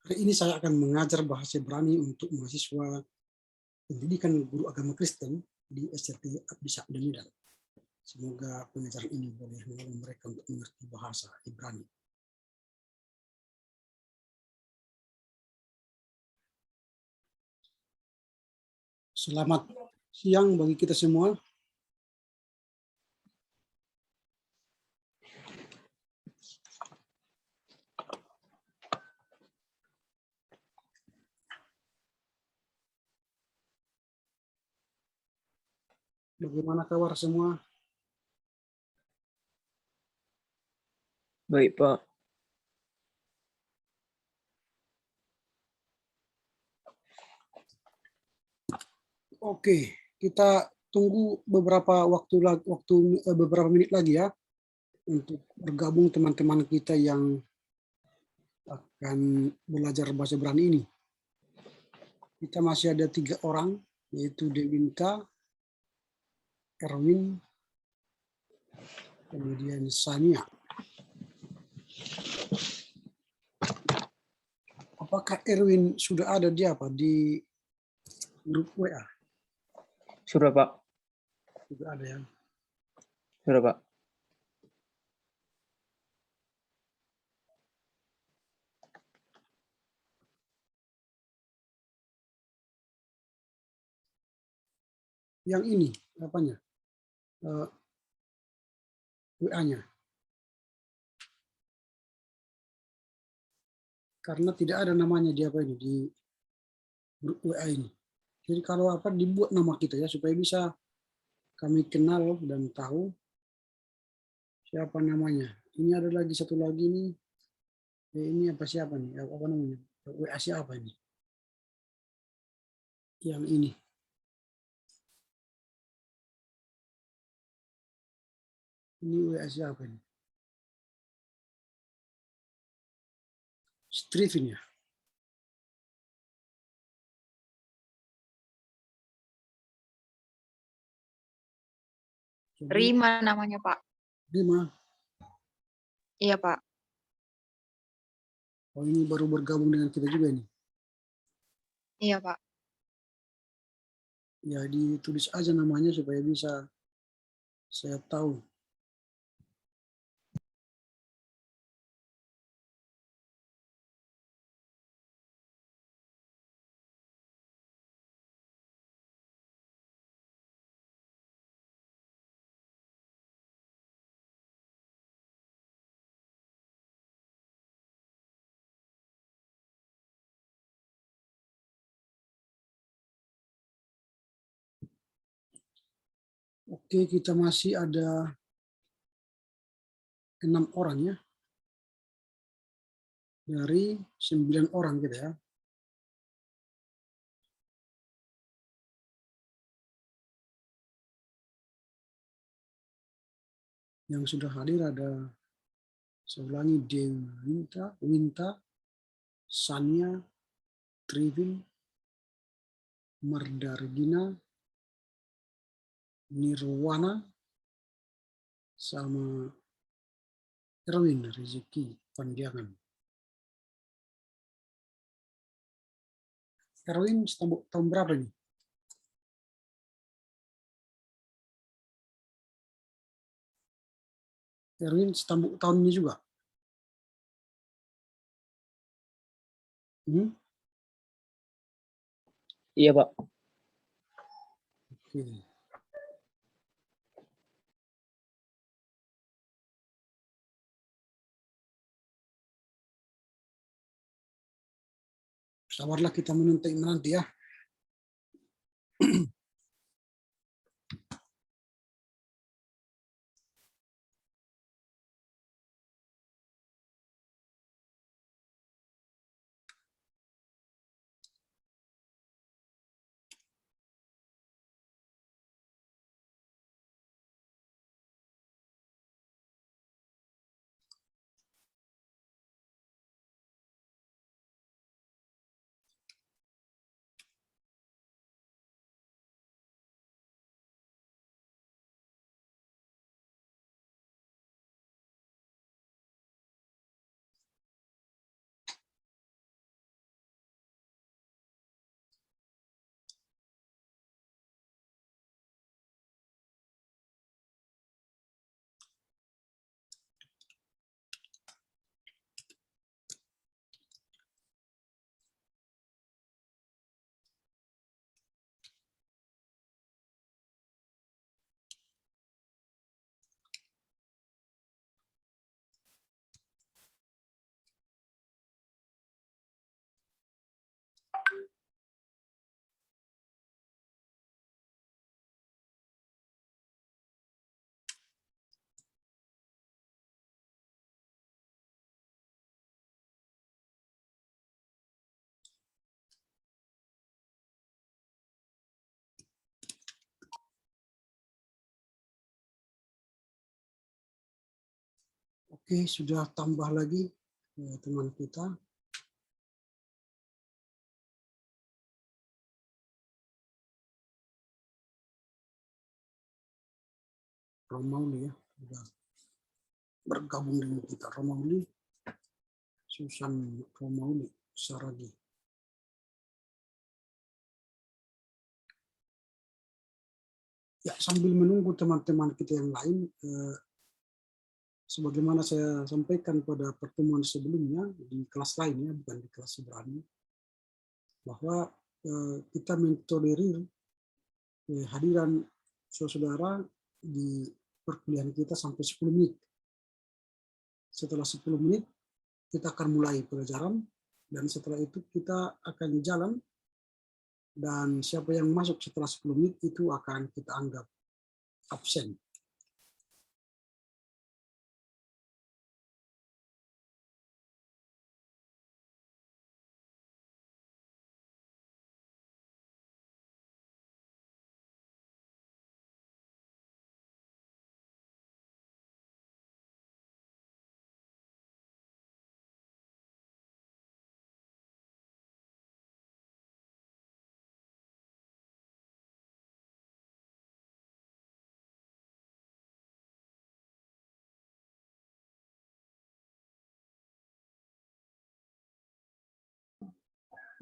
Hari ini saya akan mengajar bahasa Ibrani untuk mahasiswa pendidikan guru agama Kristen di SCT Abdi Syahdan Medan. Semoga pengajaran ini boleh menolong mereka untuk mengerti bahasa Ibrani. Selamat siang bagi kita semua. Bagaimana kabar semua? Baik, Pak. Oke, kita tunggu beberapa beberapa menit lagi ya untuk bergabung teman-teman kita yang akan belajar bahasa Ibrani ini. Kita masih ada 3 orang, yaitu Dewinta, Erwin, kemudian Sania. Apakah Erwin sudah ada di grup WA? Sudah, Pak. Sudah ada ya. Sudah, Pak. Yang ini, apanya? WA-nya. Karena tidak ada namanya di grup WA ini. Jadi kalau dibuat nama kita ya supaya bisa kami kenal dan tahu siapa namanya. Ini ada lagi satu lagi nih. Ini siapa nih? Apa namanya? WA siapa ini? Yang ini. Ini WA siapa ini? Strivin ya. Rima namanya, Pak. Rima. Iya, Pak. Oh, ini baru bergabung dengan kita juga nih. Iya, Pak. Ya, ditulis aja namanya supaya bisa saya tahu. Oke, kita masih ada 6 orang ya. Dari 9 orang kita ya. Yang sudah hadir ada saya ulangi Winta, Sania, Trivin, Mardargina, Nirwana, sama Erwin Rezeki Pandiangan. Erwin tahun berapa nih? Erwin setambuk tahun ini juga? Iya, Pak. Oke. Sabarlah kita menanti ya. Oke, sudah tambah lagi teman kita. Romauli ya, sudah bergabung dengan kita. Romauli, Susan Romauli, Saragi. Ya, sambil menunggu teman-teman kita yang lain, sebagaimana saya sampaikan pada pertemuan sebelumnya di kelas lainnya, bukan di kelas seberani, bahwa kita mentolerir hadiran saudara di perkuliahan kita sampai 10 menit. Setelah 10 menit, kita akan mulai pelajaran, dan setelah itu kita akan jalan, dan siapa yang masuk setelah 10 menit itu akan kita anggap absen.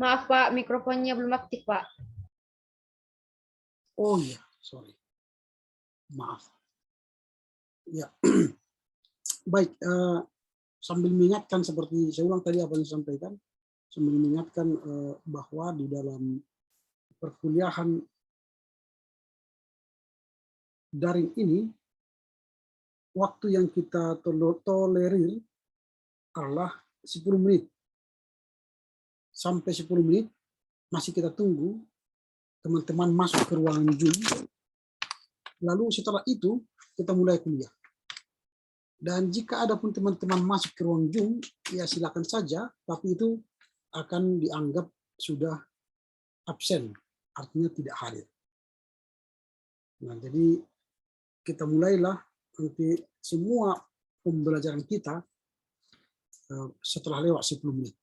Maaf Pak, mikrofonnya belum aktif Pak. Oh iya, sorry. Maaf. Ya, baik. Sambil mengingatkan, seperti saya ulang tadi apa yang disampaikan, sambil mengingatkan bahwa di dalam perkuliahan daring ini, waktu yang kita tolerir adalah 10 menit. Sampai 10 menit masih kita tunggu teman-teman masuk ke ruangan Zoom. Lalu setelah itu kita mulai kuliah. Dan jika ada pun teman-teman masuk ke ruang Zoom, ya silakan saja, tapi itu akan dianggap sudah absen, artinya tidak hadir. Nah, jadi kita mulailah nanti semua pembelajaran kita setelah lewat 10 menit.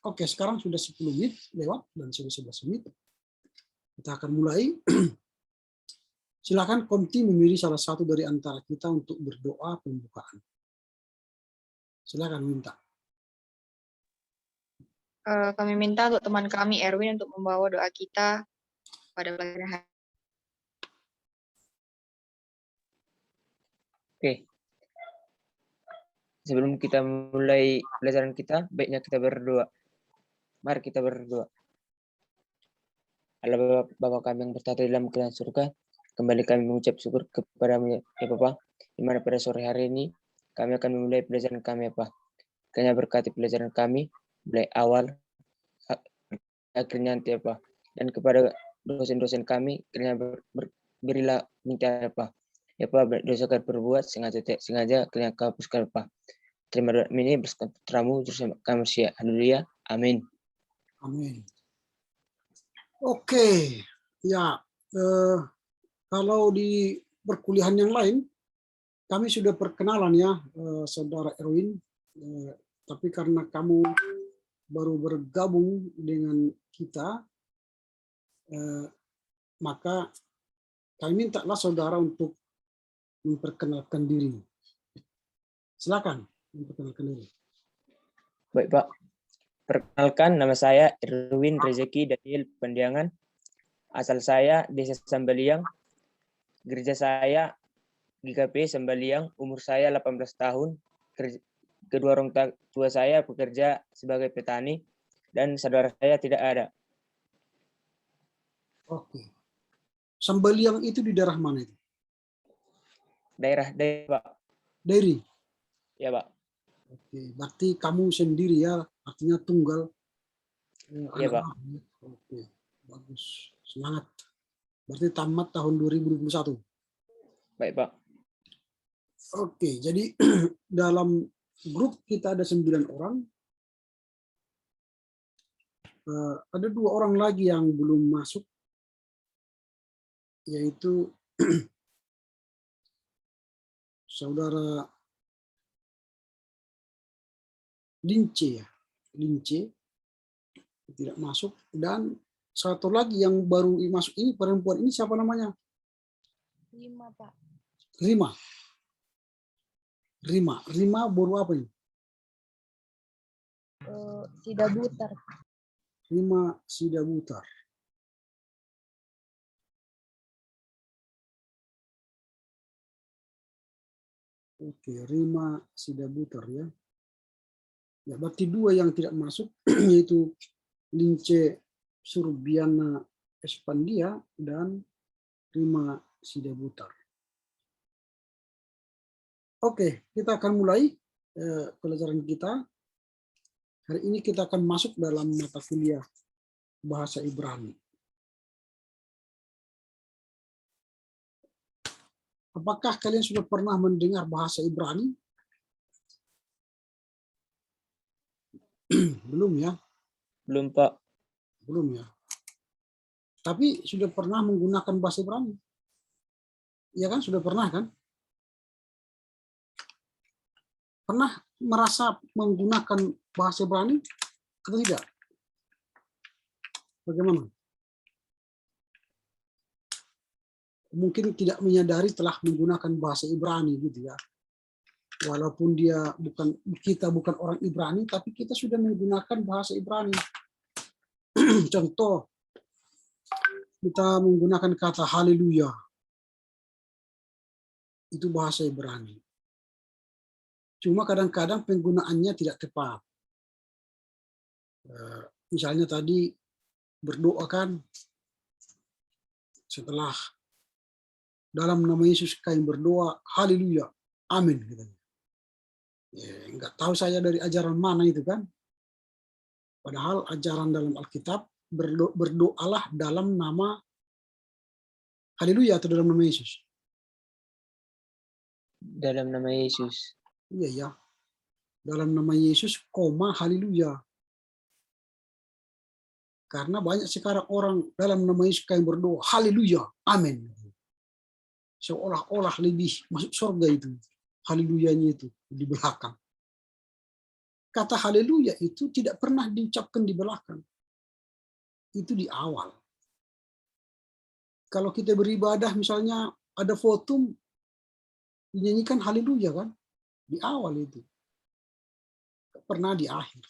Oke, sekarang sudah 10 menit lewat dan sudah 11 menit. Kita akan mulai. Silakan Komti memilih salah satu dari antara kita untuk berdoa pembukaan. Silakan minta. Kami minta untuk teman kami Erwin untuk membawa doa kita pada pelajaran hari. Oke. Sebelum kita mulai pelajaran kita, baiknya kita berdoa. Mari kita berdoa. Allah Bapa kami yang bertata di dalam kerajaan surga, kembali kami mengucap syukur kepada-Mu ya Bapa, di mana pada sore hari ini kami akan memulai pelajaran kami ya Pak. Kiranya berkati pelajaran kami mulai awal akhirnya nanti ya Pak. Dan kepada dosen-dosen kami kiranya berilah minta ya Pak. Ya Pak, dosa kami perbuat sengaja tidak sengaja kiranya Kau hapuskan Pak. Terima doa ini bersama putramu terus kami sia. Haleluya. Amin. Amin. Oke, ya kalau di perkuliahan yang lain kami sudah perkenalan ya, saudara Erwin, tapi karena kamu baru bergabung dengan kita, maka kami mintalah saudara untuk memperkenalkan diri. Silakan memperkenalkan diri. Baik Pak. Perkenalkan, nama saya Erwin Rezeki Daniel Pandiangan. Asal saya Desa Sambaliang. Gereja saya GKP Sambaliang. Umur saya 18 tahun. Kedua orang tua saya bekerja sebagai petani. Dan saudara saya tidak ada. Oke. Sambaliang itu di daerah mana itu? Daerah Pak. Dairi. Ya Pak. Oke, berarti kamu sendiri ya, artinya tunggal. Iya Pak. Oke, bagus. Semangat. Berarti tamat tahun 2021. Baik Pak. Oke, jadi dalam grup kita ada 9 orang. Ada 2 orang lagi yang belum masuk, yaitu saudara Lince ya, Lince tidak masuk. Dan satu lagi yang baru masuk ini, perempuan ini siapa namanya? Lima, Pak. Rima. Rima baru apa ini? Sidabutar. Rima Sidabutar. Oke, Rima Sidabutar ya. Ya, berarti dua yang tidak masuk yaitu Lince Surbiana Espandia dan Rima Sidabutar. Oke, kita akan mulai pelajaran kita. Hari ini kita akan masuk dalam mata kuliah bahasa Ibrani. Apakah kalian sudah pernah mendengar bahasa Ibrani? Belum ya? Belum, Pak. Belum ya. Tapi sudah pernah menggunakan bahasa Ibrani? Iya kan? Sudah pernah kan? Pernah merasa menggunakan bahasa Ibrani atau tidak? Bagaimana? Mungkin tidak menyadari telah menggunakan bahasa Ibrani gitu ya. Walaupun kita bukan orang Ibrani, tapi kita sudah menggunakan bahasa Ibrani. Contoh, kita menggunakan kata haleluya. Itu bahasa Ibrani. Cuma kadang-kadang penggunaannya tidak tepat. Misalnya tadi berdoa kan, setelah dalam nama Yesus kami berdoa, haleluya, amin. Ya, enggak tahu saya dari ajaran mana itu kan. Padahal ajaran dalam Alkitab, berdoalah dalam nama haleluya atau dalam nama Yesus. Dalam nama Yesus. Iya ya, dalam nama Yesus, haleluya. Karena banyak sekarang orang dalam nama Yesus kami berdoa, haleluya, amin. Seolah-olah lebih masuk surga itu. Haleluyanya itu di belakang. Kata haleluya itu tidak pernah diucapkan di belakang. Itu di awal. Kalau kita beribadah misalnya ada foto dinyanyikan haleluya kan? Di awal itu. Pernah di akhir.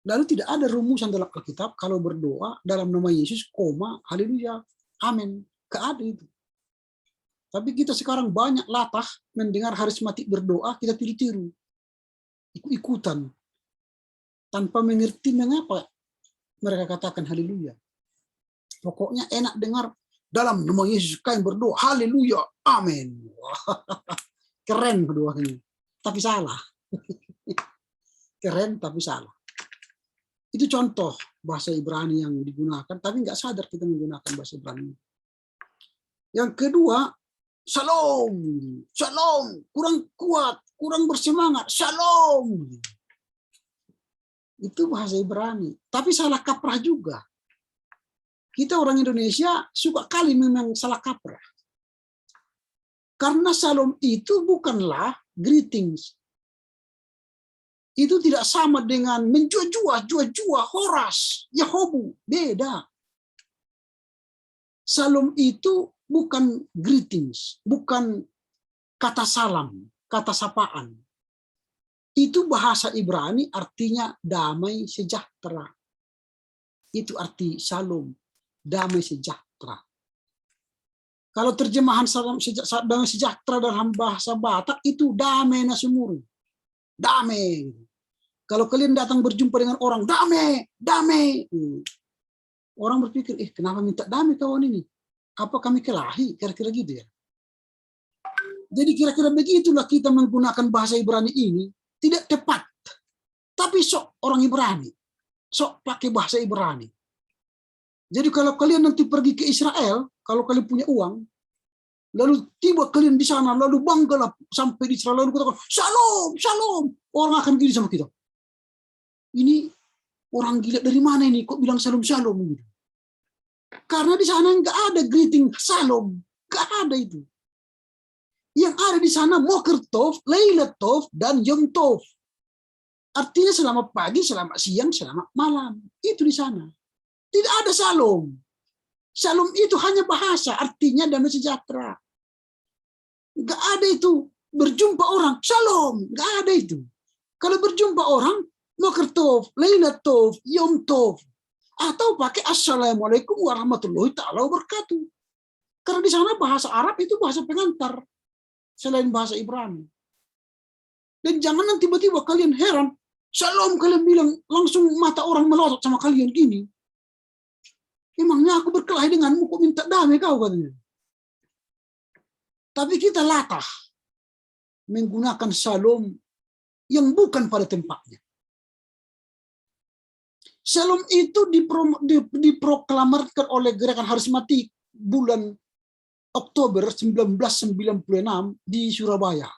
Lalu tidak ada rumusan dalam Alkitab kalau berdoa dalam nama Yesus, haleluya, amin. Nggak ada itu. Tapi kita sekarang banyak latah mendengar harismatik berdoa, kita tiru-tiru. Ikut-ikutan. Tanpa mengerti mengapa mereka katakan haleluya. Pokoknya enak dengar dalam nama Yesus kami berdoa, haleluya, amin. Keren berdoanya. Tapi salah. Keren tapi salah. Itu contoh bahasa Ibrani yang digunakan, tapi nggak sadar kita menggunakan bahasa Ibrani. Yang kedua, Shalom, shalom, kurang kuat, kurang bersemangat, shalom. Itu bahasa Ibrani. Tapi salah kaprah juga. Kita orang Indonesia suka kali memang salah kaprah. Karena shalom itu bukanlah greetings. Itu tidak sama dengan menjua-jua, horas, yahobu, beda. Shalom itu bukan greetings, bukan kata salam, kata sapaan. Itu bahasa Ibrani artinya damai sejahtera. Itu arti shalom, damai sejahtera. Kalau terjemahan salam damai sejahtera dalam bahasa Batak itu damai nasumuru. Damai. Kalau kalian datang berjumpa dengan orang, damai. Orang berpikir, kenapa minta damai kawan ini? Apa kami kelahi? Kira-kira gitu ya. Jadi kira-kira begitulah kita menggunakan bahasa Ibrani ini tidak tepat. Tapi sok orang Ibrani. Sok pakai bahasa Ibrani. Jadi kalau kalian nanti pergi ke Israel, kalau kalian punya uang, lalu tiba kalian di sana, lalu banggalah sampai di Israel, lalu katakan, shalom, shalom. Orang akan gini sama kita. Ini orang gila dari mana ini? Kok bilang shalom, shalom? Karena di sana nggak ada greeting shalom, nggak ada itu. Yang ada di sana Moker Tov, Leila Tov, dan Yom Tov. Artinya selamat pagi, selamat siang, selamat malam. Itu di sana. Tidak ada salam. Salam itu hanya bahasa, artinya damai sejahtera. Nggak ada itu berjumpa orang, shalom. Nggak ada itu. Kalau berjumpa orang, Boker Tov, Laila Tov, Yom Tov. Atau pakai Assalamualaikum warahmatullahi ta'ala wabarakatuh. Karena di sana bahasa Arab itu bahasa pengantar. Selain bahasa Ibrani. Dan jangan nanti tiba-tiba kalian heran, shalom kalian bilang, langsung mata orang melotot sama kalian gini. Emangnya aku berkelahi denganmu, kok minta damai kau katanya. Tapi kita latah menggunakan shalom yang bukan pada tempatnya. Shalom itu diproklamirkan oleh gerakan Harismatik bulan Oktober 1996 di Surabaya.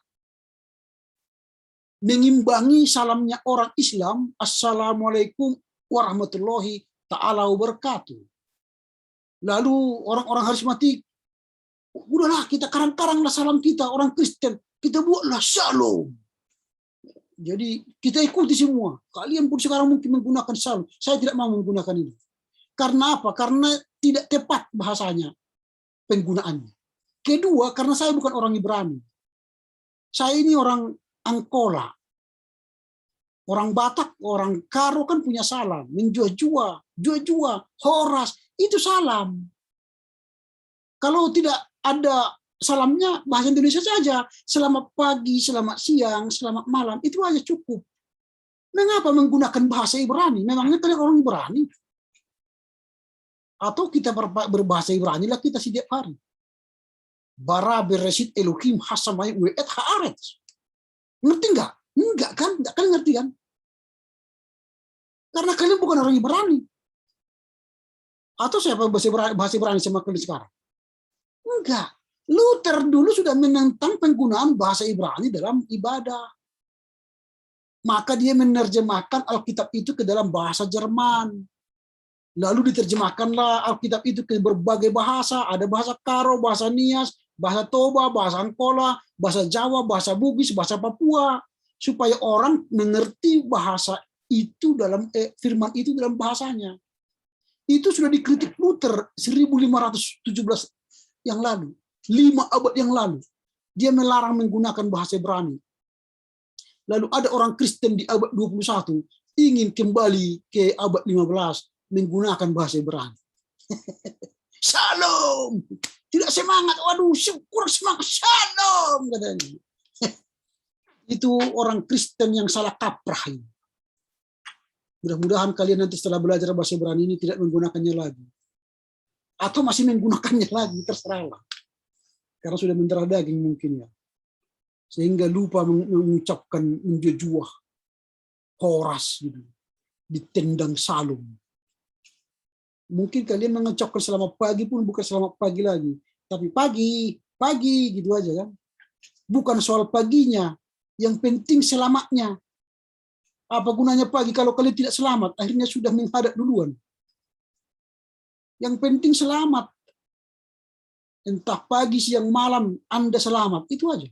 Mengimbangi salamnya orang Islam, Assalamualaikum warahmatullahi ta'ala wabarakatuh. Lalu orang-orang Harismatik, udahlah kita karang-karanglah salam kita, orang Kristen, kita buatlah shalom. Jadi kita ikuti semua. Kalian pun sekarang mungkin menggunakan shalom. Saya tidak mau menggunakan ini. Karena apa? Karena tidak tepat bahasanya, penggunaannya. Kedua, karena saya bukan orang Ibrani. Saya ini orang Angkola. Orang Batak, orang Karo kan punya salam. Menjua-jua, jua-jua, horas, itu salam. Kalau tidak ada salamnya, bahasa Indonesia saja. Selamat pagi, selamat siang, selamat malam. Itu aja cukup. Mengapa menggunakan bahasa Ibrani? Memangnya kalian orang Ibrani? Atau kita berbahasa Ibrani lah kita setiap hari. Bara beresit Elohim hasamai u'et haaretz. Ngerti nggak? Enggak kan? Enggak kan ngerti kan? Karena kalian bukan orang Ibrani. Atau siapa bahasa Ibrani sama kalian sekarang? Enggak. Luther dulu sudah menentang penggunaan bahasa Ibrani dalam ibadah. Maka dia menerjemahkan Alkitab itu ke dalam bahasa Jerman. Lalu diterjemahkanlah Alkitab itu ke berbagai bahasa. Ada bahasa Karo, bahasa Nias, bahasa Toba, bahasa Angkola, bahasa Jawa, bahasa Bugis, bahasa Papua. Supaya orang mengerti bahasa itu dalam firman itu dalam bahasanya. Itu sudah dikritik Luther 1517 yang lalu. 5 abad yang lalu. Dia melarang menggunakan bahasa Ibrani. Lalu ada orang Kristen di abad 21 ingin kembali ke abad 15 menggunakan bahasa Ibrani. Shalom. Tidak semangat. Waduh, kurang semangat. Shalom katanya. Itu orang Kristen yang salah kaprah ini. Mudah-mudahan kalian nanti setelah belajar bahasa Ibrani ini tidak menggunakannya lagi. Atau masih menggunakannya lagi, terserahlah. Karena sudah mendarah daging mungkin ya. Sehingga lupa mengucapkan menjujuah, horas gitu. Ditendang salum. Mungkin kalian mengucapkan selamat pagi pun bukan selamat pagi lagi. Tapi pagi gitu aja kan. Bukan soal paginya. Yang penting selamatnya. Apa gunanya pagi kalau kalian tidak selamat? Akhirnya sudah menghadap duluan. Yang penting selamat. Entah pagi, siang, malam, Anda selamat. Itu aja.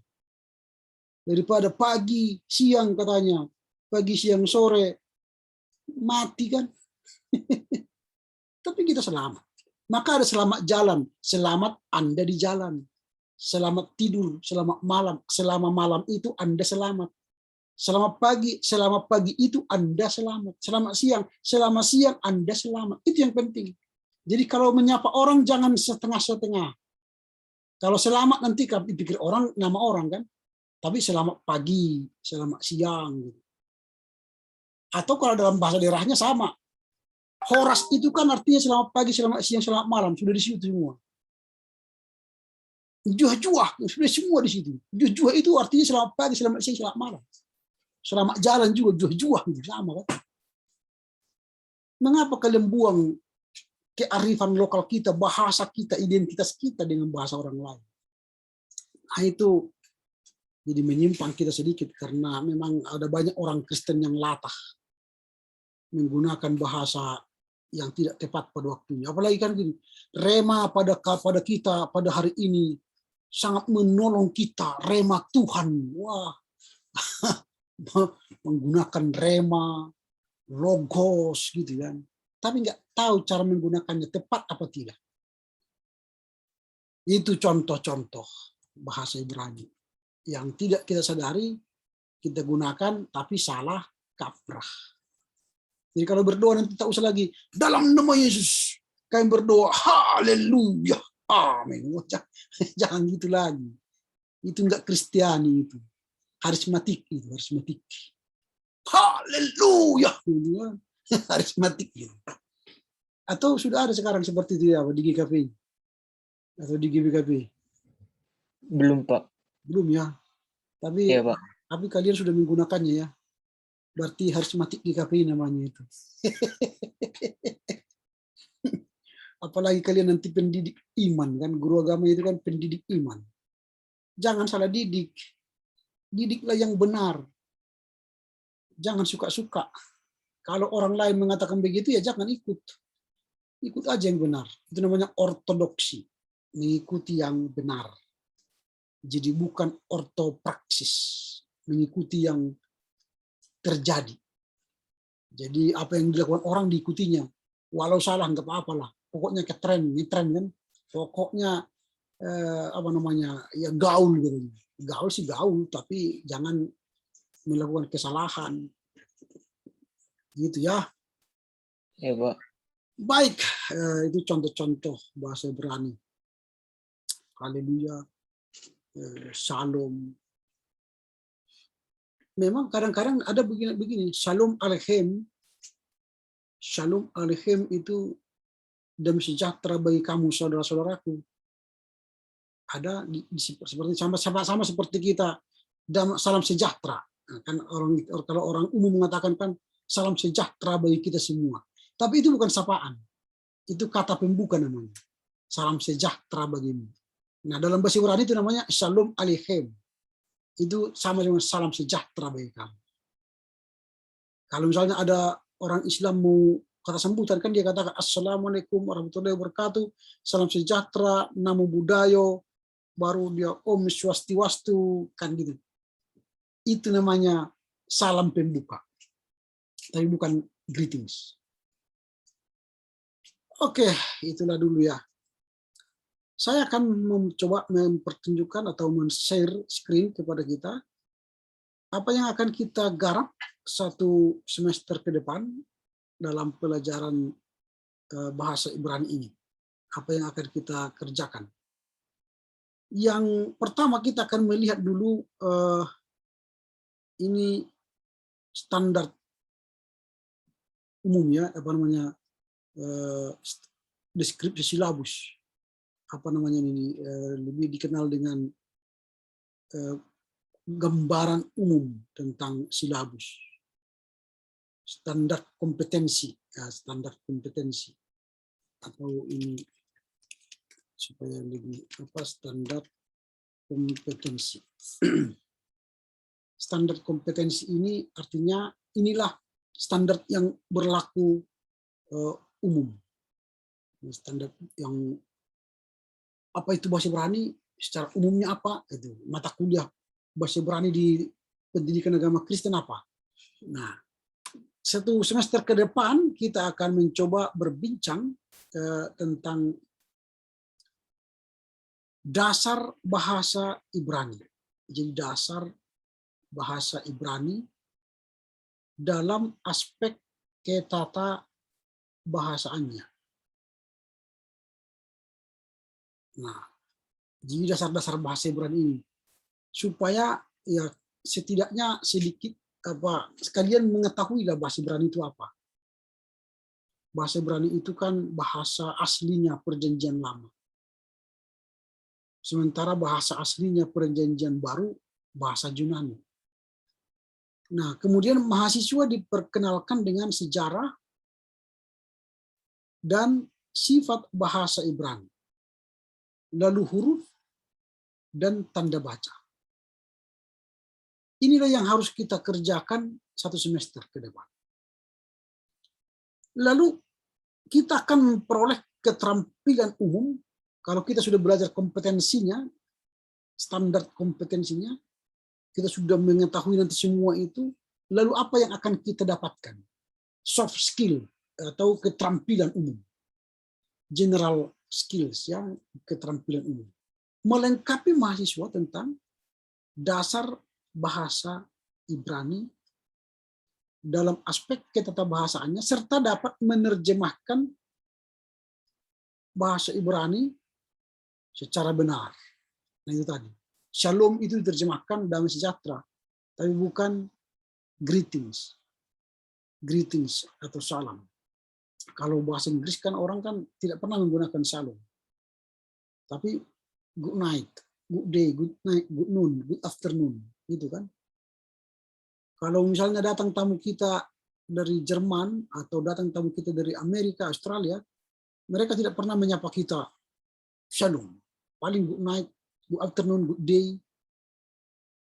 Daripada pagi, siang katanya. Pagi, siang, sore. Mati kan. Tapi kita selamat. Maka ada selamat jalan. Selamat Anda di jalan. Selamat tidur, selamat malam. Selama malam itu Anda selamat. Selamat pagi itu Anda selamat. Selamat siang, selama siang Anda selamat. Itu yang penting. Jadi kalau menyapa orang jangan setengah-setengah. Kalau selamat nanti dipikir orang nama orang kan. Tapi selamat pagi, selamat siang. Atau kalau dalam bahasa daerahnya sama. Horas itu kan artinya selamat pagi, selamat siang, selamat malam. Sudah di situ semua. Juah-juah, sudah semua di situ. Juah-juah itu artinya selamat pagi, selamat siang, selamat malam. Selamat jalan juga, juah-juah. Sama kan. Mengapa kalian buang kearifan lokal kita, bahasa kita, identitas kita dengan bahasa orang lain? Nah itu jadi menyimpang kita sedikit karena memang ada banyak orang Kristen yang latah menggunakan bahasa yang tidak tepat pada waktunya. Apalagi kan gini, rema pada kita pada hari ini sangat menolong kita, rema Tuhan. Wah, menggunakan rema, logos gitu kan. Tapi nggak tahu cara menggunakannya tepat apa tidak. Itu contoh-contoh bahasa Ibrani yang tidak kita sadari kita gunakan tapi salah kaprah. Jadi kalau berdoa nanti tak usah lagi dalam nama Yesus kami berdoa haleluya amin. Jangan gitu lagi. Itu enggak Kristiani itu. Harismatik itu, harismatik. Haleluya. Harismatik gitu. Atau sudah ada sekarang seperti itu ya di GKP atau di GBKP? Belum, Pak. Belum ya. Tapi Iya, Pak. tapi kalian sudah menggunakannya ya. Berarti harismatik GKP namanya itu. Apalagi kalian nanti pendidik iman kan, guru agama itu kan pendidik iman. Jangan salah didik. Didiklah yang benar. Jangan suka-suka. Kalau orang lain mengatakan begitu ya jangan ikut. Ikut aja yang benar. Itu namanya ortodoksi. Mengikuti yang benar. Jadi bukan ortopraksis. Mengikuti yang terjadi. Jadi apa yang dilakukan orang diikutinya. Walau salah nggak apa-apalah. Pokoknya ke tren, ini tren kan. Pokoknya ya gaul gitu. Gaul sih gaul, tapi jangan melakukan kesalahan. Gitu ya. Iya, Pak. Baik, itu contoh-contoh bahasa Ibrani. Haleluya, shalom. Memang kadang-kadang ada begini, shalom aleichem. Shalom aleichem itu damai sejahtera bagi kamu saudara-saudaraku. Ada seperti sama seperti kita salam sejahtera. Kan kalau orang umum mengatakan kan salam sejahtera bagi kita semua. Tapi itu bukan sapaan. Itu kata pembuka namanya. Salam sejahtera bagimu. Nah, dalam bahasa Ibrani itu namanya shalom aleichem. Itu sama dengan salam sejahtera bagi kamu. Kalau misalnya ada orang Islam mau kata sambutan kan dia katakan assalamualaikum warahmatullahi wabarakatuh, salam sejahtera, namo buddhayo, baru dia om swastiwastu kan gitu. Itu namanya salam pembuka. Tapi bukan greetings. Oke, itulah dulu ya. Saya akan mencoba mempertunjukkan atau men-share screen kepada kita apa yang akan kita garap satu semester ke depan dalam pelajaran bahasa Ibrani ini. Apa yang akan kita kerjakan. Yang pertama kita akan melihat dulu ini standar umumnya, apa namanya, deskripsi silabus. Apa namanya ini lebih dikenal dengan gambaran umum tentang silabus, standar kompetensi, ya, standar kompetensi atau ini supaya lebih standar kompetensi. Standar kompetensi ini artinya inilah standar yang berlaku umum, standar yang apa itu bahasa Ibrani secara umumnya apa itu mata kuliah bahasa Ibrani di pendidikan agama Kristen apa. Nah, satu semester ke depan kita akan mencoba berbincang tentang dasar bahasa Ibrani. Jadi dasar bahasa Ibrani dalam aspek ketata bahasaannya. Nah, jadi dasar-dasar bahasa Ibrani ini supaya ya setidaknya sedikit sekalian mengetahuilah bahasa Ibrani itu apa. Bahasa Ibrani itu kan bahasa aslinya Perjanjian Lama. Sementara bahasa aslinya Perjanjian Baru bahasa Yunani. Nah, kemudian mahasiswa diperkenalkan dengan sejarah dan sifat bahasa Ibrani. Lalu huruf dan tanda baca. Inilah yang harus kita kerjakan satu semester ke depan. Lalu kita akan memperoleh keterampilan umum kalau kita sudah belajar kompetensinya, standar kompetensinya, kita sudah mengetahui nanti semua itu lalu apa yang akan kita dapatkan? Soft skill atau keterampilan umum. General skills, ya, keterampilan umum. Melengkapi mahasiswa tentang dasar bahasa Ibrani dalam aspek ketatabahasaannya, serta dapat menerjemahkan bahasa Ibrani secara benar. Nah itu tadi. Shalom itu diterjemahkan damai sejahtera, tapi bukan greetings. Greetings atau salam. Kalau bahasa Inggris kan orang kan tidak pernah menggunakan shalom. Tapi good night, good day, good night, good noon, good afternoon, gitu kan. Kalau misalnya datang tamu kita dari Jerman atau datang tamu kita dari Amerika, Australia, mereka tidak pernah menyapa kita shalom. Paling good night, good afternoon, good day.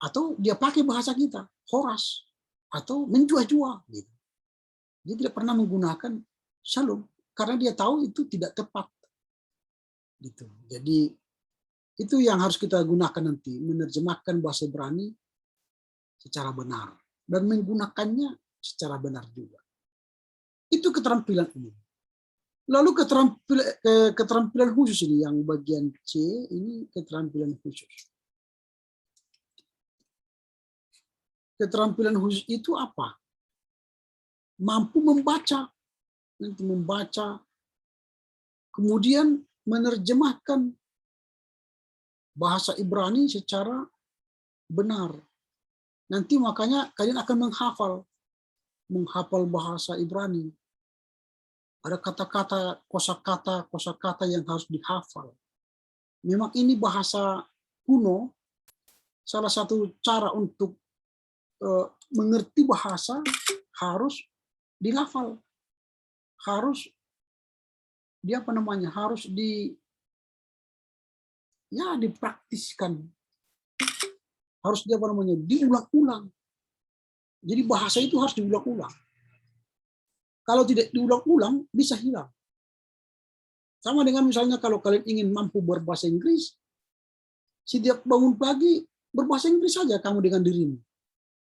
Atau dia pakai bahasa kita, horas, atau menjua-jua. Gitu. Dia tidak pernah menggunakan shalom, karena dia tahu itu tidak tepat. Gitu. Jadi itu yang harus kita gunakan nanti, menerjemahkan bahasa Ibrani secara benar. Dan menggunakannya secara benar juga. Itu keterampilan umum. Lalu keterampilan khusus ini, yang bagian C, ini keterampilan khusus. Keterampilan khusus itu apa? Mampu membaca, nanti membaca, kemudian menerjemahkan bahasa Ibrani secara benar. Nanti makanya kalian akan menghafal bahasa Ibrani. Ada kata-kata, kosakata yang harus dihafal. Memang ini bahasa kuno. Salah satu cara untuk mengerti bahasa harus dilafal, harus dipraktiskan, harus diulang-ulang. Jadi bahasa itu harus diulang-ulang. Kalau tidak diulang-ulang, bisa hilang. Sama dengan misalnya kalau kalian ingin mampu berbahasa Inggris, setiap bangun pagi, berbahasa Inggris saja kamu dengan dirimu.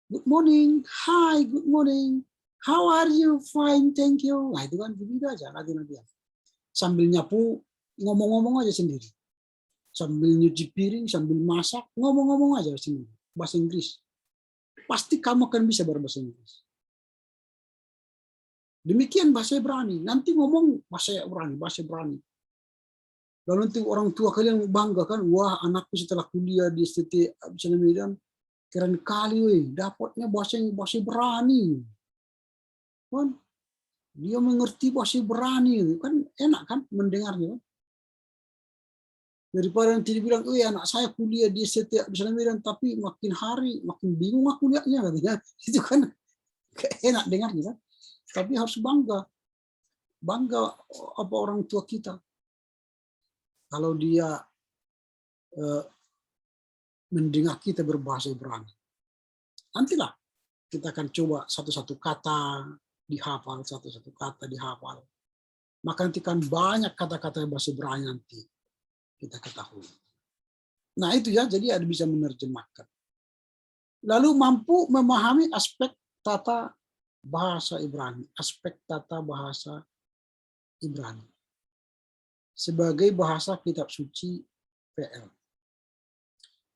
Good morning, hi, good morning, how are you, fine, thank you. Nah itu kan begitu aja, latihan. Sambil nyapu, ngomong-ngomong aja sendiri. Sambil nyuci piring, sambil masak, ngomong-ngomong aja sendiri. Bahasa Inggris. Pasti kamu akan bisa berbahasa Inggris. Demikian bahasa Ibrani. Nanti ngomong bahasa Ibrani. Lalu nanti orang tua kalian bangga kan, wah anakku setelah kuliah di STT Abdul Medan, keren kali, weh, dapatnya bahasa Ibrani. Kan? Dia mengerti bahasa Ibrani, kan enak kan mendengarnya. Kan? Daripada nanti dibilang, anak saya kuliah di STT Abdul Medan, tapi makin hari makin bingung aku lihatnya, katanya. Itu kan enak dengarnya kan. Tapi harus bangga apa orang tua kita. Kalau dia mendengar kita berbahasa Ibrani. Nantilah kita akan coba satu-satu kata dihafal, satu-satu kata dihafal. Maka nanti kan banyak kata-kata bahasa Ibrani nanti kita ketahui. Nah itu ya, jadi ada bisa menerjemahkan. Lalu mampu memahami aspek tata bahasa Ibrani, aspek tata bahasa Ibrani sebagai bahasa kitab suci PL.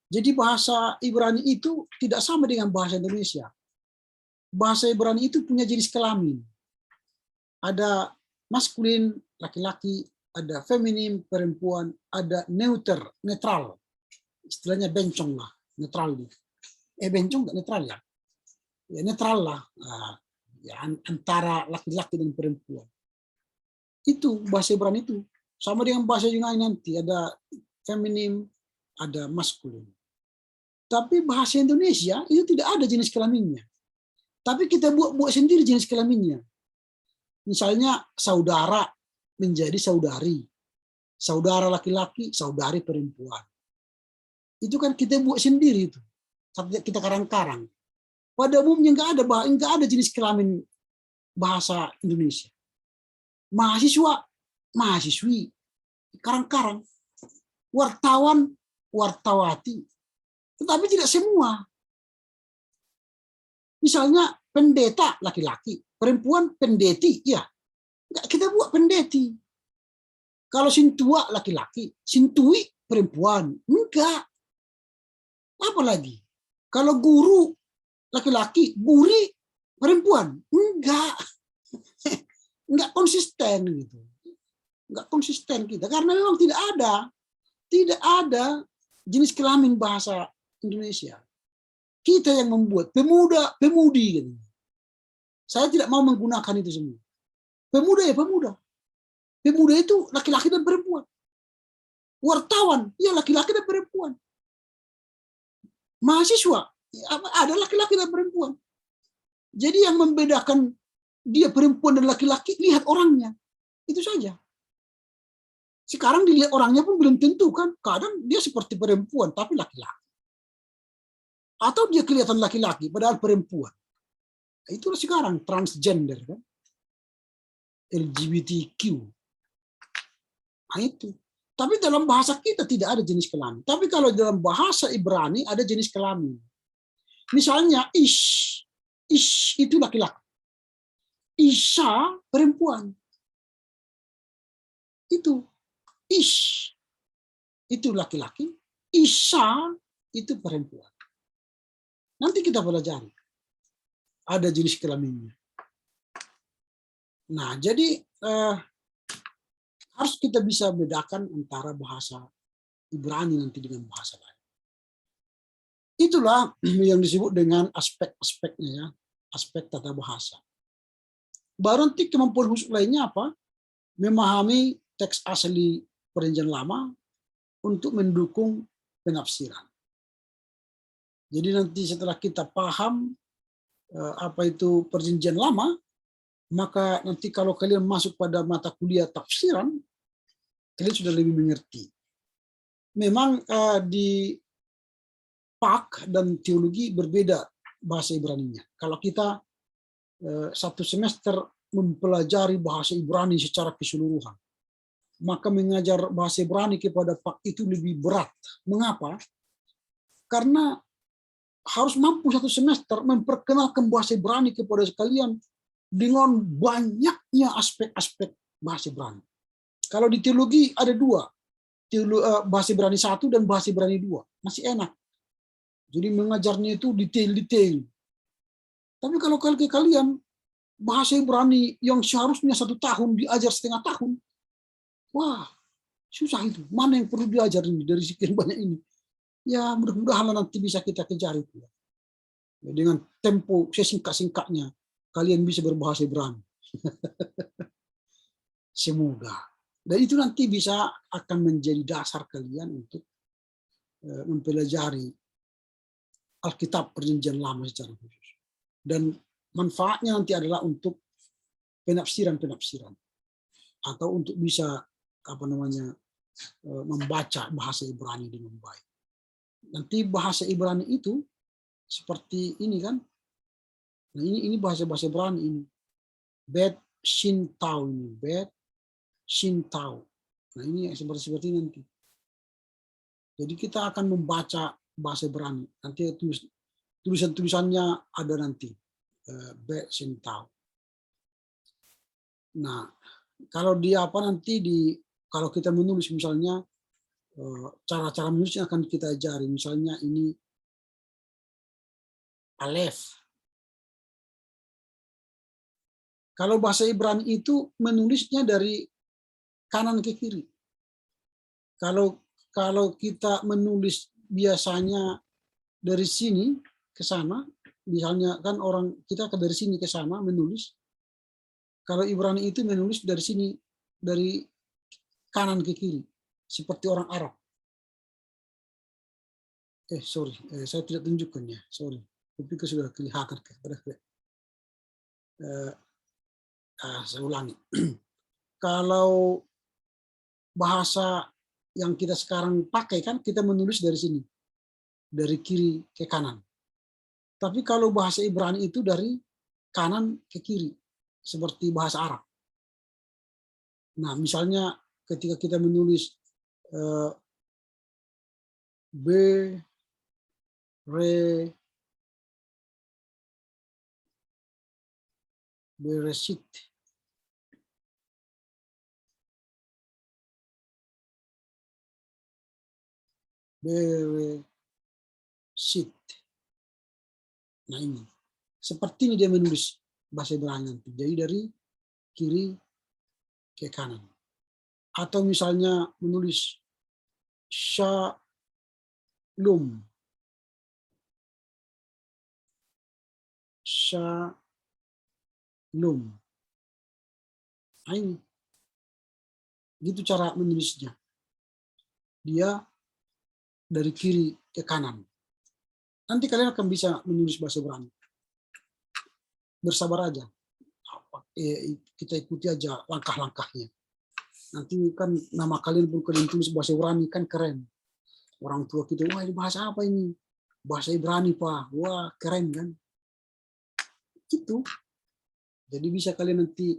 Jadi bahasa Ibrani itu tidak sama dengan bahasa Indonesia. Bahasa Ibrani itu punya jenis kelamin. Ada maskulin, laki-laki, ada feminim, perempuan, ada netral. Istilahnya bencong lah, netral. Bencong nggak netral ya? Ya netral lah. Ya, antara laki-laki dan perempuan. Itu bahasa Ibrani itu sama dengan bahasa Yunani nanti, ada feminim, ada maskulin. Tapi bahasa Indonesia itu tidak ada jenis kelaminnya. Tapi kita buat sendiri jenis kelaminnya. Misalnya saudara menjadi saudari, saudara laki-laki, saudari perempuan. Itu kan kita buat sendiri itu, kita karang-karang. Pada umumnya nggak ada jenis kelamin bahasa Indonesia. Mahasiswa, mahasiswi, karang-karang. Wartawan, wartawati. Tetapi tidak semua. Misalnya pendeta laki-laki, perempuan pendeti, ya. Enggak, kita buat pendeti. Kalau sintua laki-laki, sintui perempuan. Enggak. Apa lagi? Kalau guru laki-laki, guri perempuan. Enggak. Enggak konsisten gitu. Enggak konsisten kita karena memang tidak ada jenis kelamin bahasa Indonesia. Kita yang membuat pemuda, pemudi gitu. Saya tidak mau menggunakan itu semua. Pemuda ya pemuda. Pemuda itu laki-laki dan perempuan. Wartawan, ya laki-laki dan perempuan. Mahasiswa, ya, ada laki-laki dan perempuan. Jadi yang membedakan dia perempuan dan laki-laki, lihat orangnya. Itu saja. Sekarang dilihat orangnya pun belum tentu kan. Kadang dia seperti perempuan, tapi laki-laki. Atau dia kelihatan laki-laki, padahal perempuan. Itulah sekarang transgender kan. LGBTQ. Nah itu. Tapi dalam bahasa kita tidak ada jenis kelamin. Tapi kalau dalam bahasa Ibrani ada jenis kelamin. Misalnya ish itu laki-laki. Isha perempuan. Itu ish itu laki-laki. Isha itu perempuan. Nanti kita pelajari. Ada jenis kelaminnya. Nah, jadi harus kita bisa bedakan antara bahasa Ibrani nanti dengan bahasa lain. Itulah yang disebut dengan aspek-aspeknya ya, aspek tata bahasa. Baru nanti kemampuan khusus lainnya apa? Memahami teks asli Perjanjian Lama untuk mendukung penafsiran. Jadi nanti setelah kita paham apa itu Perjanjian Lama, maka nanti kalau kalian masuk pada mata kuliah tafsiran, kalian sudah lebih mengerti. Memang di PAK dan teologi berbeda bahasa Ibraninya. Kalau kita satu semester mempelajari bahasa Ibrani secara keseluruhan, maka mengajar bahasa Ibrani kepada PAK itu lebih berat. Mengapa? Karena harus mampu satu semester memperkenalkan bahasa Ibrani kepada sekalian dengan banyaknya aspek-aspek bahasa Ibrani. Kalau di teologi ada dua, bahasa Ibrani 1 dan bahasa Ibrani 2, masih enak. Jadi mengajarnya itu detail-detail. Tapi kalau kalian bahasa Ibrani yang seharusnya 1 tahun diajar setengah tahun, wah susah itu. Mana yang perlu diajar ini dari sekian banyak ini? Ya mudah-mudahan nanti bisa kita kejar itu. Ya, dengan tempo sesingkat-singkatnya kalian bisa berbahasa Ibrani. Semoga. Dan itu nanti bisa akan menjadi dasar kalian untuk mempelajari Alkitab Perjanjian Lama secara khusus. Dan manfaatnya nanti adalah untuk penafsiran-penafsiran atau untuk bisa membaca bahasa Ibrani dengan baik. Nanti bahasa Ibrani itu seperti ini kan. Nah, ini bahasa Ibrani ini. Bet Shin Tau ini, Bet Shin Tau. Nah, ini seperti nanti. Jadi kita akan membaca bahasa Ibrani. Nanti tulisan-tulisannya ada nanti. Bet Shin Tau. Nah, kalau dia nanti kalau kita menulis misalnya cara-cara menulisnya akan kita ajari. Misalnya ini Alef. Kalau bahasa Ibrani itu menulisnya dari kanan ke kiri. Kalau kita menulis biasanya dari sini ke sana, misalnya kan orang kita dari sini ke sana menulis. Kalau Ibrani itu menulis dari sini, dari kanan ke kiri, seperti orang Arab. Saya tidak tunjukkannya, sorry. Tapi sudah kelihatan kepada saya ulangi. Kalau bahasa yang kita sekarang pakai kan kita menulis dari sini, dari kiri ke kanan. Tapi kalau bahasa Ibrani itu dari kanan ke kiri, seperti bahasa Arab. Nah, misalnya ketika kita menulis B, Re, Beresit. Beresit. Nah ini. Seperti ini dia menulis bahasa Ibrani nanti. Jadi dari kiri ke kanan. Atau misalnya menulis Shalom. Shalom. Nah ini. Gitu cara menulisnya. Dia dari kiri ke kanan. Nanti kalian akan bisa menulis bahasa Ibrani. Bersabar aja. Kita ikuti aja langkah-langkahnya. Nanti kan nama kalian pun kalian tulis bahasa Ibrani kan keren. Orang tua kita, wah ini bahasa apa ini? Bahasa Ibrani Pak. Wah keren kan? Itu. Jadi bisa kalian nanti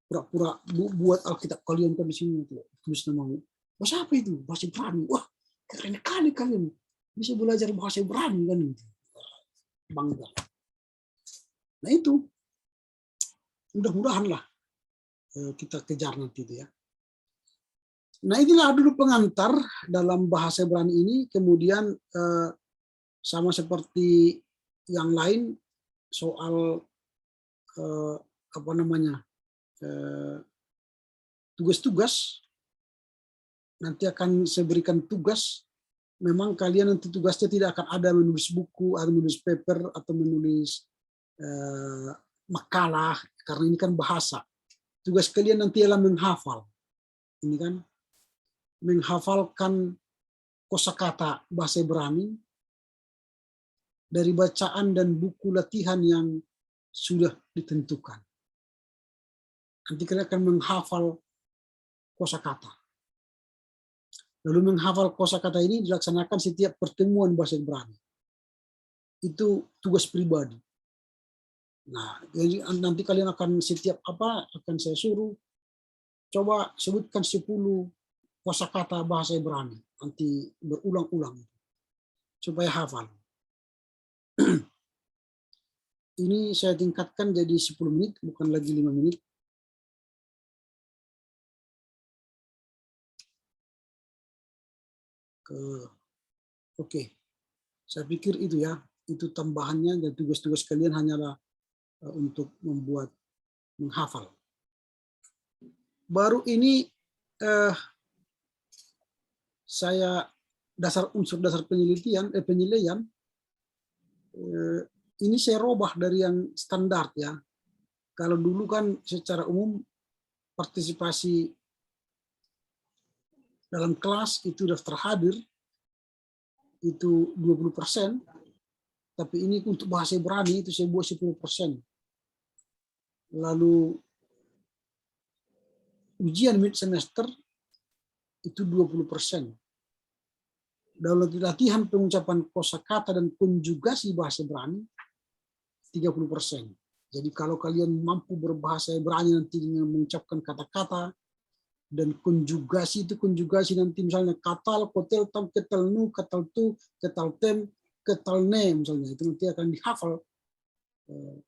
pura-pura buat Alkitab kalian kan di sini tulis namamu. Bahasa apa itu? Bahasa Ibrani. Wah keren kali kalian. Bisa belajar bahasa Ibrani kan? Bangga. Nah itu. Mudah-mudahan lah kita kejar nanti itu ya. Nah inilah dulu pengantar dalam bahasa Ibrani ini. Kemudian sama seperti yang lain soal apa namanya tugas-tugas. Nanti akan saya berikan tugas. Memang kalian nanti tugasnya tidak akan ada menulis buku atau menulis paper atau menulis makalah karena ini kan bahasa. Tugas kalian nanti adalah menghafal. Ini kan menghafalkan kosakata bahasa Ibrani dari bacaan dan buku latihan yang sudah ditentukan. Nanti kalian akan menghafal kosakata. Lalu menghafal kosakata ini dilaksanakan setiap pertemuan bahasa Ibrani. Itu tugas pribadi. Nah, jadi nanti kalian akan setiap akan saya suruh coba sebutkan 10 kosakata bahasa Ibrani. Nanti berulang-ulang supaya hafal. Ini saya tingkatkan jadi 10 menit, bukan lagi 5 menit. Oke. Saya pikir itu ya, itu tambahannya dan tugas-tugas kalian hanyalah untuk menghafal. Baru ini saya unsur dasar penilaian ini saya robah dari yang standar ya. Kalau dulu kan secara umum partisipasi dalam kelas itu daftar hadir itu 20%, tapi ini untuk bahasa Ibrani itu saya buat 10%. Lalu ujian mid semester itu 20%. Dalam latihan pengucapan kosakata dan konjugasi bahasa Ibrani 30%. Jadi kalau kalian mampu berbahasa Ibrani nanti dengan mengucapkan kata-kata dan konjugasi itu konjugasi nanti misalnya katal, kotel, tam, ketal nu, ketal tu, ketal tem, ketal ne misalnya itu nanti akan dihafal.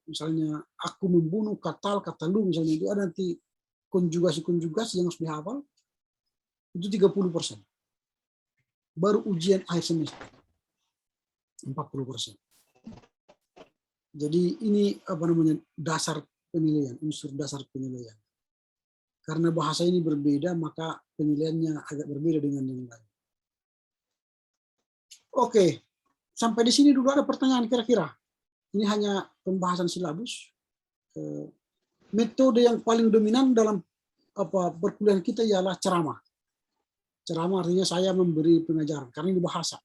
Misalnya aku membunuh katal, katalu misalnya itu ada nanti konjugasi-konjugasi yang harus dihafal itu 30%. Baru ujian akhir semester 40%. Jadi ini dasar penilaian, unsur dasar penilaian. Karena bahasa ini berbeda, maka penilaiannya agak berbeda dengan yang lain. Oke, sampai di sini dulu ada pertanyaan kira-kira. Ini hanya pembahasan silabus. Metode yang paling dominan dalam perkuliahan kita ialah ceramah. Ceramah artinya saya memberi pengajaran, karena ini bahasa.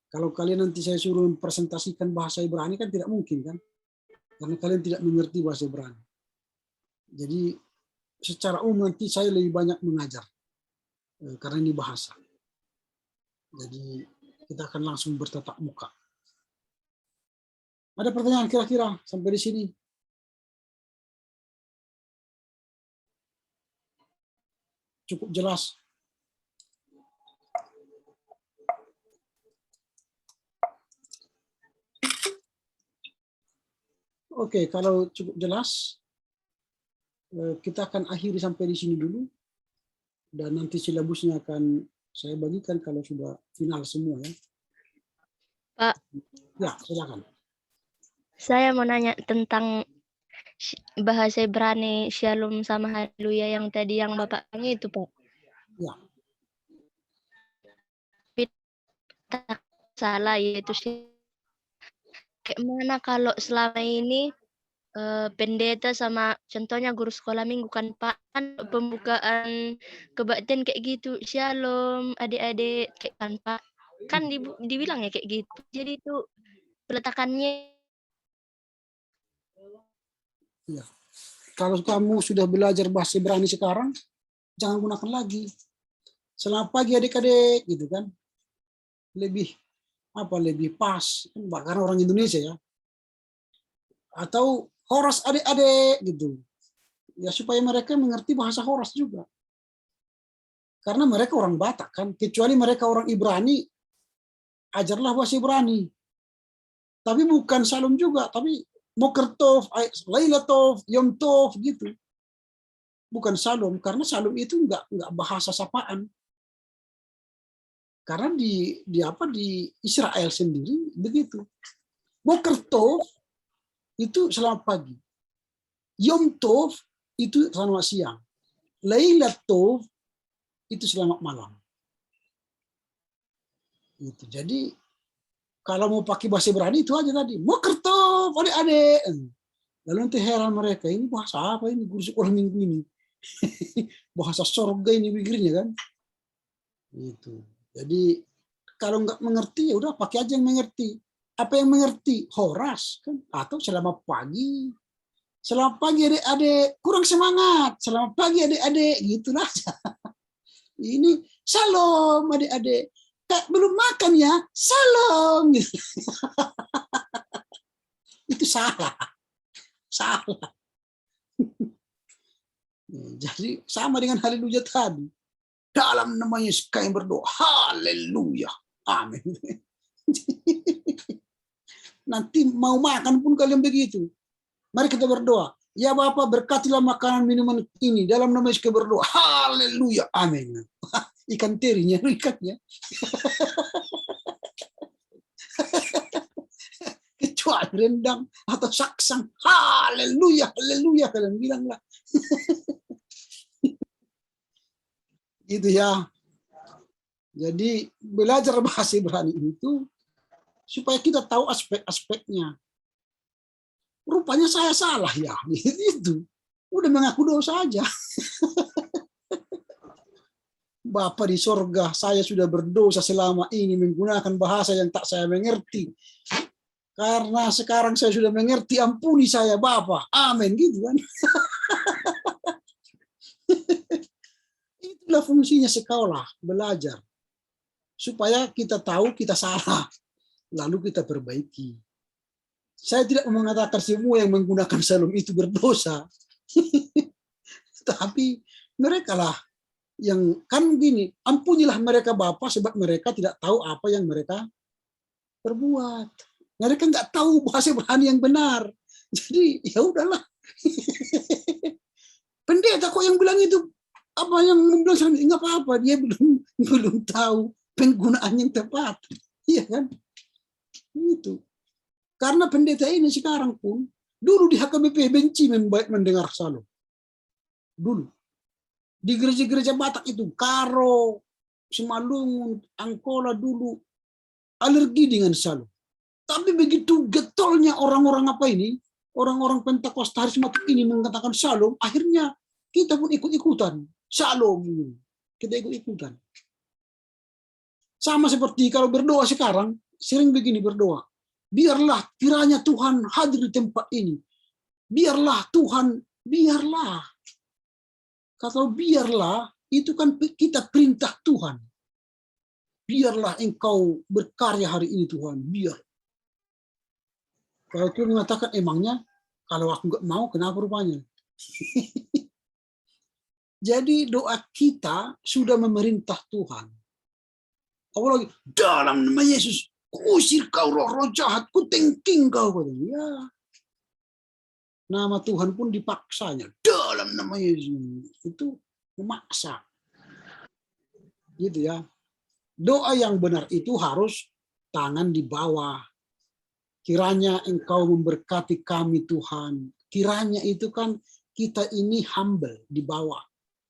Kalau kalian nanti saya suruh mempresentasikan bahasa Ibrani kan tidak mungkin kan, karena kalian tidak mengerti bahasa Ibrani. Jadi secara umum nanti saya lebih banyak mengajar karena ini bahasa. Jadi kita akan langsung bertatap muka. Ada pertanyaan kira-kira sampai di sini? Cukup jelas? Oke, kalau cukup jelas, kita akan akhiri sampai di sini dulu. Dan nanti silabusnya akan saya bagikan kalau sudah final semua ya. Pak, Ya, silakan. saya mau nanya tentang bahasa Ibrani Shalom sama Haleluya yang tadi yang Bapak tanya itu, Pak. Ya. Tak salah yaitu kayak mana kalau selama ini pendeta sama contohnya guru sekolah minggu kan Pak, kan pembukaan kebaktian kayak gitu, Shalom adik-adik kayak kan Pak, kan dibilang ya kayak gitu. Jadi itu peletakannya. Ya. Kalau kamu sudah belajar bahasa Ibrani sekarang, jangan gunakan lagi. Selamat pagi adik-adik, gitu kan? Lebih pas, bahkan orang Indonesia ya. Atau horas adik-adik, gitu. Ya supaya mereka mengerti bahasa horas juga. Karena mereka orang Batak kan, kecuali mereka orang Ibrani, ajarlah bahasa Ibrani. Tapi bukan Shalom juga, tapi Boker Tov, Laila Tov, Yom Tov gitu. Bukan Shalom, karena Shalom itu enggak bahasa sapaan. Karena di Israel sendiri begitu. Boker Tov itu selamat pagi. Yom Tov itu selamat siang. Laila Tov itu selamat malam. Itu. Jadi kalau mau pakai bahasa Ibrani itu aja tadi. Boker Tov, adik-adik. Lalu nanti heran mereka, ini bahasa apa ini guru sekolah minggu ini? Bahasa sorga ini pikirnya kan? Itu. Jadi kalau nggak mengerti ya udah pakai aja yang mengerti. Apa yang mengerti? Horas kan? Atau selamat pagi. Selamat pagi adik-adik. Kurang semangat. Selamat pagi adik-adik. Gitulah aja. Ini Shalom adik-adik. Kak belum makan ya? Shalom. Itu salah. Salah. Jadi sama dengan haleluya tadi. Dalam nama Yesus kami berdoa. Haleluya. Amin. Nanti mau makan pun kalian begitu. Mari kita berdoa. Ya Bapa, berkatilah makanan minuman ini. Dalam nama Yesus kami berdoa. Haleluya. Amin. Ikan terinya, ikannya. Kecuali rendang atau saksang. Haleluya. Haleluya. Kalian bilanglah. Gitu ya. Jadi belajar bahasa Ibrani itu supaya kita tahu aspek-aspeknya. Rupanya saya salah ya, gitu. Udah mengaku dosa aja. Bapa di sorga, saya sudah berdosa selama ini menggunakan bahasa yang tak saya mengerti. Karena sekarang saya sudah mengerti, ampuni saya Bapa. Amin, gitu kan. Itulah fungsinya sekolah, belajar. Supaya kita tahu kita salah, lalu kita perbaiki. Saya tidak mengatakan semua yang menggunakan Shalom itu berdosa. Tapi mereka lah yang kan gini, ampunilah mereka Bapa sebab mereka tidak tahu apa yang mereka perbuat. Mereka nggak tahu bahasa Ibrani yang benar. Jadi ya udahlah. Pendeta kok yang bilang itu apa yang bilang nggak apa-apa, dia belum tahu penggunaan yang tepat, iya kan? Itu karena pendeta ini sekarang pun dulu di HKBP benci mendengar Shalom. Dulu di gereja-gereja Batak itu Karo, Simalungun, Angkola dulu alergi dengan Shalom. Tapi begitu getolnya orang-orang apa ini, orang-orang Pentakosta Karismatik ini mengatakan Shalom, akhirnya kita pun ikut-ikutan. Shalom, kita ikut-ikutan. Sama seperti kalau berdoa sekarang, sering begini berdoa. Biarlah kiranya Tuhan hadir di tempat ini. Biarlah Tuhan, biarlah. Kalau biarlah, itu kan kita perintah Tuhan. Biarlah engkau berkarya hari ini Tuhan, biar. Kalau Tuhan mengatakan emangnya, kalau aku nggak mau, kenapa rupanya? Jadi doa kita sudah memerintah Tuhan. Apalagi dalam nama Yesus, kusir kau roh-roh jahat, kutengking kau. Ya. Nama Tuhan pun dipaksanya. Dalam dalam nama Yesus. Itu memaksa. Gitu ya. Doa yang benar itu harus tangan di bawah. Kiranya Engkau memberkati kami Tuhan. Kiranya itu kan kita ini humble di bawah.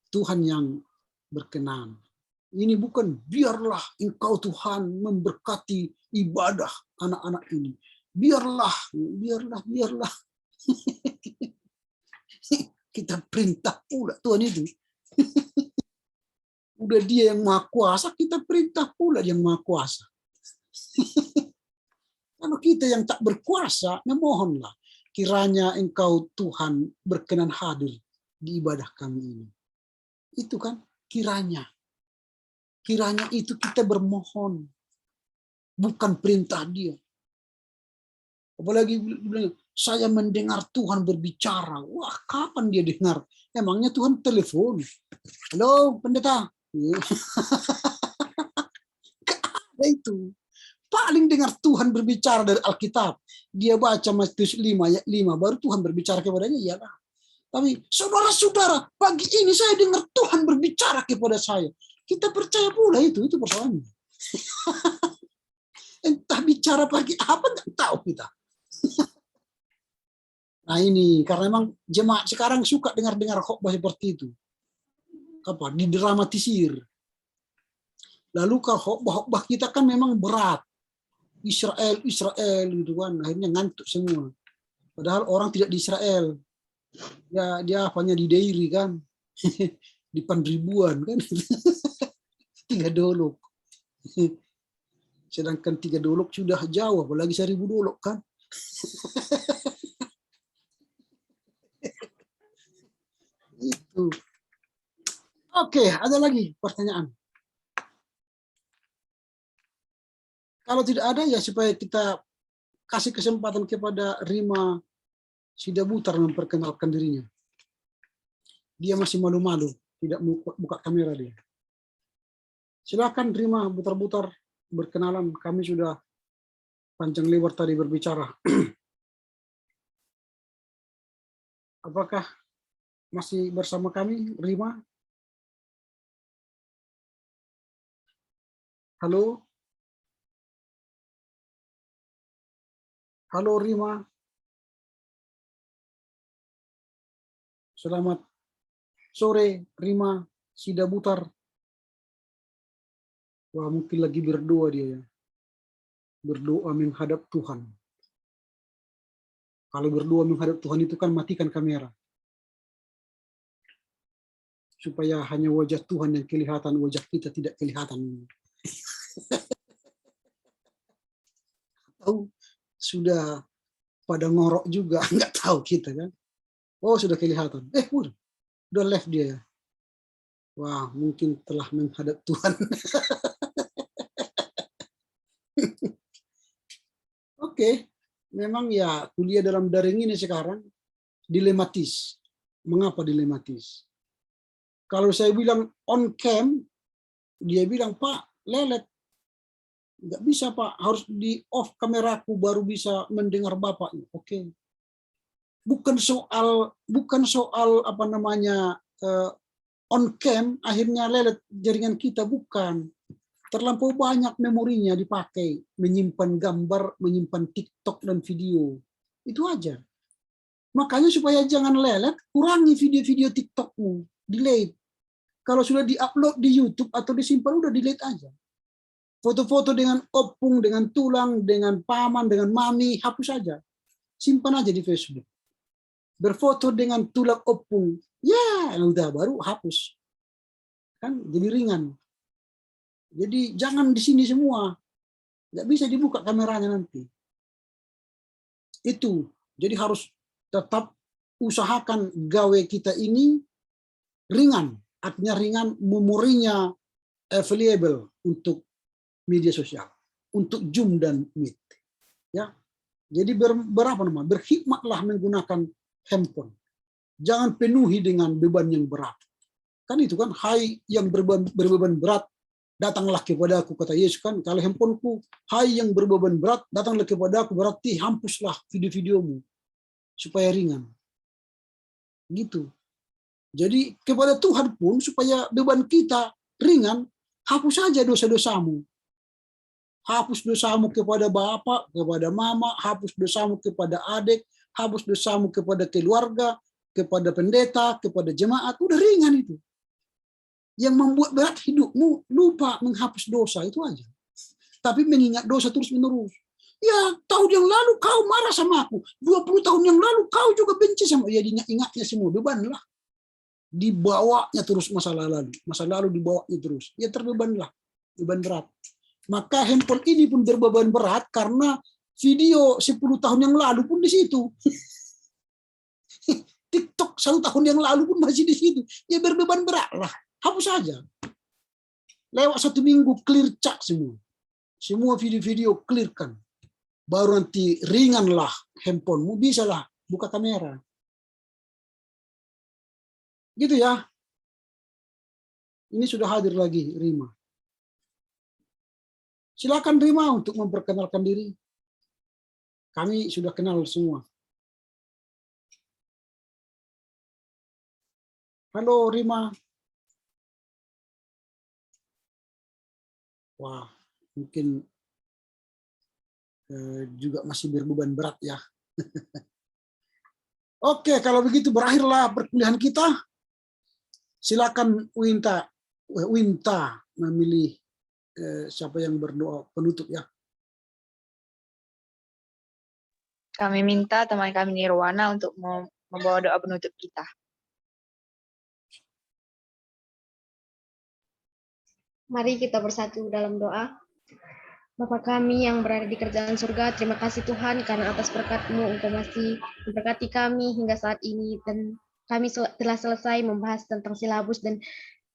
Tuhan yang berkenan. Ini bukan biarlah Engkau Tuhan memberkati ibadah anak-anak ini. Biarlah. Kita perintah pula Tuhan itu. Udah Dia yang maha kuasa, kita perintah pula yang maha kuasa. Kalau kita yang tak berkuasa, memohonlah. Kiranya Engkau Tuhan berkenan hadir di ibadah kami ini. Itu kan kiranya. Kiranya itu kita bermohon. Bukan perintah Dia. Apalagi saya mendengar Tuhan berbicara. Wah, kapan dia dengar? Emangnya Tuhan telepon? Halo, pendeta. Ada itu. Paling dengar Tuhan berbicara dari Alkitab. Dia baca Matius 5 ayat 5, baru Tuhan berbicara kepadanya, iyalah. Tapi saudara-saudara, pagi ini saya dengar Tuhan berbicara kepada saya. Kita percaya pula itu persoalannya. Entah bicara pagi apa, nggak tahu kita. Nah ini, karena memang jemaat sekarang suka dengar-dengar khotbah seperti itu. Didramatisir. Lalu kalau khotbah kita kan memang berat. Israel gitu kan, akhirnya ngantuk semua. Padahal orang tidak di Israel. Dia hanya di Dairi kan. Di Pandribuan kan. 3 dolok. Sedangkan 3 dolok sudah jauh, apalagi 1000 dolok kan. Itu. Oke, ada lagi pertanyaan. Kalau tidak ada ya supaya kita kasih kesempatan kepada Rima Sidabutar memperkenalkan dirinya. Dia masih malu-malu, tidak buka kamera dia. Silakan Rima Butar-Butar berkenalan. Kami sudah panjang lebar tadi berbicara. Apakah masih bersama kami, Rima? Halo? Halo, Rima. Selamat sore, Rima Sidabutar. Wah, mungkin lagi berdoa dia ya. Berdoa menghadap Tuhan. Kalau berdoa menghadap Tuhan itu kan matikan kamera. Supaya hanya wajah Tuhan yang kelihatan, wajah kita tidak kelihatan. Atau sudah pada ngorok juga, nggak tahu kita kan. Oh, sudah kelihatan. Udah left dia ya. Wah, mungkin telah menghadap Tuhan. Oke, memang ya kuliah dalam daring ini sekarang dilematis. Mengapa dilematis? Kalau saya bilang on cam, dia bilang, Pak, lelet. Nggak bisa, Pak. Harus di off kameraku baru bisa mendengar Bapak. Oke. Bukan soal apa namanya on cam akhirnya lelet jaringan kita, bukan. Terlampau banyak memorinya dipakai, menyimpan gambar, menyimpan TikTok dan video. Itu aja. Makanya supaya jangan lelet, kurangi video-video TikTokmu, delete. Kalau sudah di-upload di YouTube atau disimpan, udah delete aja. Foto-foto dengan opung, dengan tulang, dengan paman, dengan mami, hapus saja. Simpan aja di Facebook. Berfoto dengan tulang opung, ya udah baru hapus. Kan jadi ringan. Jadi jangan di sini semua. Nggak bisa dibuka kameranya nanti. Itu. Jadi harus tetap usahakan gawe kita ini ringan. Artinya ringan, memorinya available untuk media sosial, untuk Zoom dan Meet. Ya. Jadi berhikmatlah menggunakan handphone. Jangan penuhi dengan beban yang berat. Kan itu kan, hai yang berbeban berat, datanglah kepada aku, kata Yesus kan. Kalau handphoneku, hai yang berbeban berat, datanglah kepada aku, berarti hapuslah video-videomu supaya ringan. Gitu. Jadi kepada Tuhan pun supaya beban kita ringan, hapus saja dosa-dosamu. Hapus dosamu kepada bapak, kepada mama, hapus dosamu kepada adik, hapus dosamu kepada keluarga, kepada pendeta, kepada jemaat. Udah ringan itu. Yang membuat berat hidupmu, lupa menghapus dosa, itu aja. Tapi mengingat dosa terus-menerus. Ya, tahun yang lalu kau marah sama aku. 20 tahun yang lalu kau juga benci sama aku. Ya, ingatnya semua, beban lah. Dibawanya terus masa lalu dibawanya terus, ya terbebanlah, beban berat. Maka handphone ini pun berbeban berat karena video 10 tahun yang lalu pun di situ. TikTok 1 tahun yang lalu pun masih di situ, ya berbeban berat lah, hapus saja. Lewat 1 minggu clear cak semua video-video clearkan, baru nanti ringanlah handphonemu, bisalah buka kamera. Gitu ya. Ini sudah hadir lagi Rima. Silakan Rima untuk memperkenalkan diri. Kami sudah kenal semua. Halo Rima. Wah, mungkin juga masih berbeban berat ya. Oke, kalau begitu berakhirlah perkuliahan kita. Silakan Winta memilih siapa yang berdoa penutup ya. Kami minta teman kami Nirwana untuk membawa doa penutup kita. Mari kita bersatu dalam doa. Bapa kami yang berada di kerajaan surga, terima kasih Tuhan karena atas berkat-Mu Engkau masih memberkati kami hingga saat ini, dan kami telah selesai membahas tentang silabus dan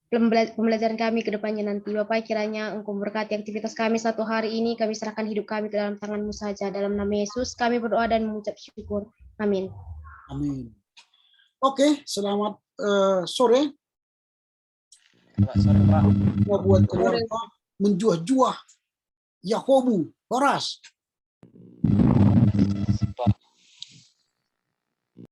pembelajaran kami ke depannya nanti. Bapak, kiranya Engkau memberkati aktivitas kami satu hari ini. Kami serahkan hidup kami ke dalam tangan-Mu saja. Dalam nama Yesus kami berdoa dan mengucap syukur. Amin. Amin. Oke, selamat sore. Selamat sore, Pak. Buat keluarga menjuah-juah Yakobu, Horas.